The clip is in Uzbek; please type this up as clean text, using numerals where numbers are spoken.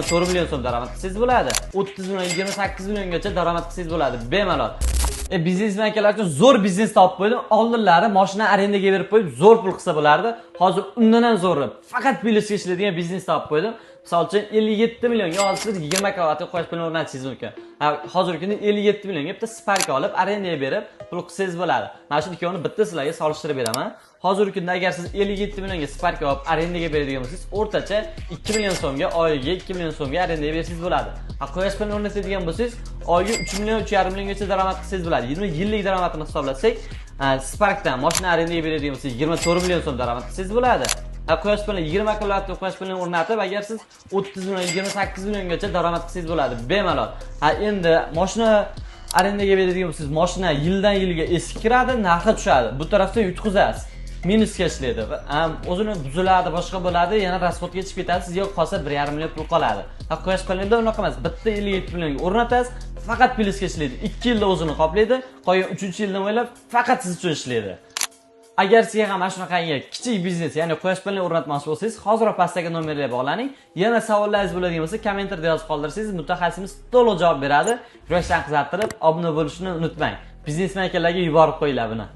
4 million so'm daromad qilsangiz bo'ladi. 30 million, 28 milliongacha daromad qilsangiz bo'ladi bemalol. Biznesmen akalar uchun zo'r biznes topib qo'ydim. Oldinlari mashina arendaga berib qo'yib zo'r pul qilsa bo'lardi. Hozir undan ham zo'ri. Faqat plyusga ishlaydigan biznes topib qo'ydim. Misol uchun 57 millionga olsangiz 20 kW quyosh paneli o'rnatishingiz mumkin. Hozirgi kunda 57 millionga bitta Spark olib arendaga berib pul qilsangiz bo'ladi. Mana shu ikkovini bitta sizlarga solishtirib beraman. Hozirgi kunda agar siz 57 millionga Spark olib arendaga beradigan bo'lsangiz, o'rtacha 2 million so'mga oyiga 2 million so'mga arendaga bersangiz bo'ladi. Quyosh paneli o'rnatadigan bo'lsangiz, oyiga 3 million 3,5 milliongacha daromad qilsangiz bo'ladi. 20 yillik daromadini hisoblasak, Sparkdan mashina arendaga beradigan bo'lsangiz 24 million so'm daromad qilsangiz bo'ladi. Quyosh paneli 20 kW quyosh paneli o'rnatib, agar siz 30 million 28 milliongacha daromad qilsangiz bo'ladi bemalol. Endi mashina arendaga beradigan bo'lsangiz, mashina yildan yilga eski kiradi, narxi tushadi. Bu tarafdan yutqizasiz. Minusga ishlaydi. O'zini buziladi, boshqa bo'ladi, yana rasxodga chiqib ketadi. Sizga qolsa 1,5 million pul qoladi. Quyosh panelida unaqa emas. Bitta 57 millionga o'rnatasiz, faqat plyusga ishlaydi. 2 yilda o'zini qoplaydi, qolgan 3-yildan o'ylab faqat siz uchun ishlaydi. Agar sizga ham mana shunaqangi kichik biznes, ya'ni quyosh paneli o'rnatmoqchi bo'lsangiz, hozir pastdagi nomerga bog'laning. Yana savollaringiz bo'ladigan bo'lsa, kommentarda yozib qoldirsangiz, mutaxassisimiz to'liq javob beradi. Yurashdan qizartirib, obuna bo'lishni unutmang. Biznesmen akalarga yuborib qo'yinglar buni.